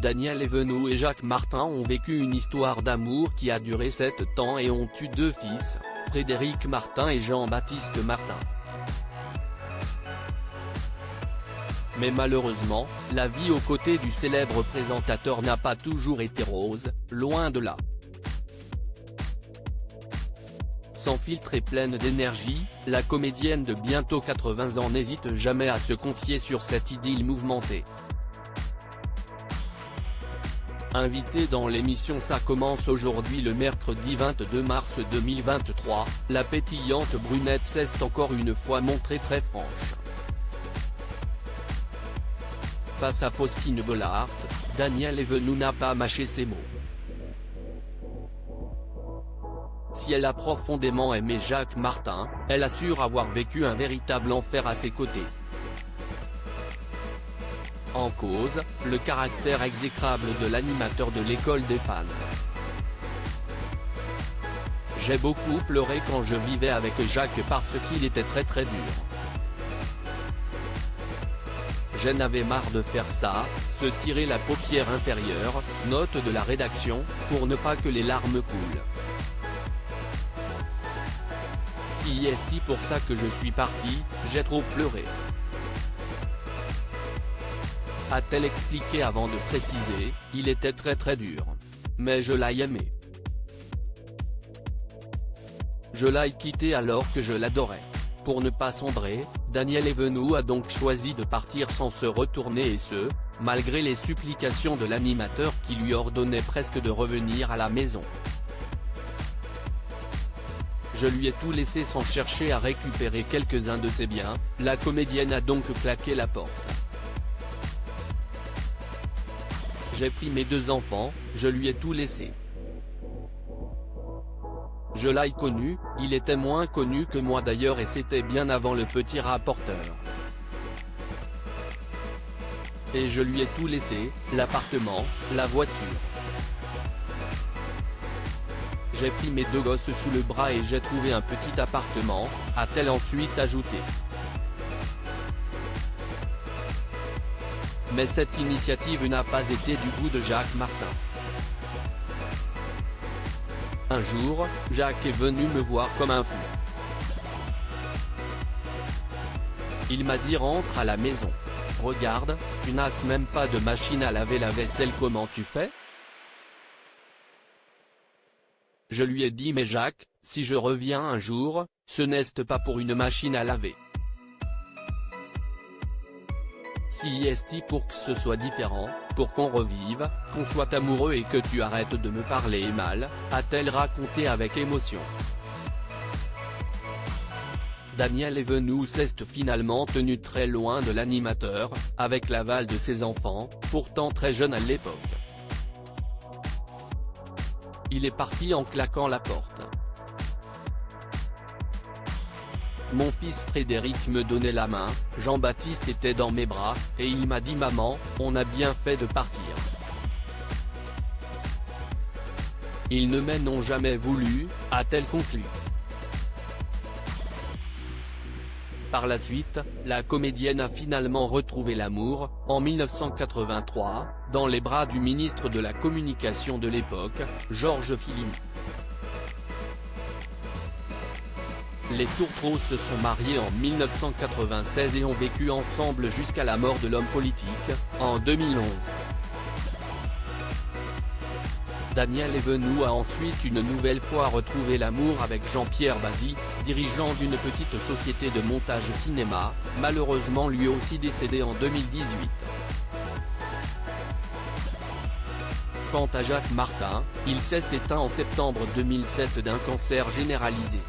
Daniel Evenou et Jacques Martin ont vécu une histoire d'amour qui a duré 7 ans et ont eu 2 fils, Frédéric Martin et Jean-Baptiste Martin. Mais malheureusement, la vie aux côtés du célèbre présentateur n'a pas toujours été rose, loin de là. Sans filtre et pleine d'énergie, la comédienne de bientôt 80 ans n'hésite jamais à se confier sur cette idylle mouvementée. Invitée dans l'émission Ça commence aujourd'hui le mercredi 22 mars 2023, la pétillante brunette s'est encore une fois montrée très franche. Face à Faustine Bollaert, Daniel Evenou n'a pas mâché ses mots. Si elle a profondément aimé Jacques Martin, elle assure avoir vécu un véritable enfer à ses côtés. En cause, le caractère exécrable de l'animateur de l'école des fans. J'ai beaucoup pleuré quand je vivais avec Jacques parce qu'il était très dur. J'en avais marre de faire ça, se tirer la paupière inférieure, note de la rédaction, pour ne pas que les larmes coulent. Si est pour ça que je suis parti, j'ai trop pleuré. A-t-elle expliqué avant de préciser, il était très dur. Mais je l'ai aimé. Je l'ai quitté alors que je l'adorais. Pour ne pas sombrer, Daniel Evenou a donc choisi de partir sans se retourner et ce, malgré les supplications de l'animateur qui lui ordonnait presque de revenir à la maison. Je lui ai tout laissé sans chercher à récupérer quelques-uns de ses biens, la comédienne a donc claqué la porte. J'ai pris mes 2 enfants, je lui ai tout laissé. Je l'ai connu, il était moins connu que moi d'ailleurs et c'était bien avant le petit rapporteur. Et je lui ai tout laissé, l'appartement, la voiture. J'ai pris mes 2 gosses sous le bras et j'ai trouvé un petit appartement, a-t-elle ensuite ajouté. Mais cette initiative n'a pas été du goût de Jacques Martin. Un jour, Jacques est venu me voir comme un fou. Il m'a dit rentre à la maison. Regarde, tu n'as même pas de machine à laver la vaisselle, comment tu fais? Je lui ai dit mais Jacques, si je reviens un jour, ce n'est pas pour une machine à laver. Si est pour que ce soit différent, pour qu'on revive, qu'on soit amoureux et que tu arrêtes de me parler mal, a-t-elle raconté avec émotion. Daniel Evenou s'est finalement tenu très loin de l'animateur, avec l'aval de ses enfants, pourtant très jeunes à l'époque. Il est parti en claquant la porte. Mon fils Frédéric me donnait la main, Jean-Baptiste était dans mes bras, et il m'a dit maman, on a bien fait de partir. Ils ne m'en ont jamais voulu, a-t-elle conclu. Par la suite, la comédienne a finalement retrouvé l'amour, en 1983, dans les bras du ministre de la Communication de l'époque, Georges Filimy. Les Tourtereaux se sont mariés en 1996 et ont vécu ensemble jusqu'à la mort de l'homme politique, en 2011. Daniel Evenou a ensuite une nouvelle fois retrouvé l'amour avec Jean-Pierre Bazy, dirigeant d'une petite société de montage cinéma, malheureusement lui aussi décédé en 2018. Quant à Jacques Martin, il s'est éteint en septembre 2007 d'un cancer généralisé.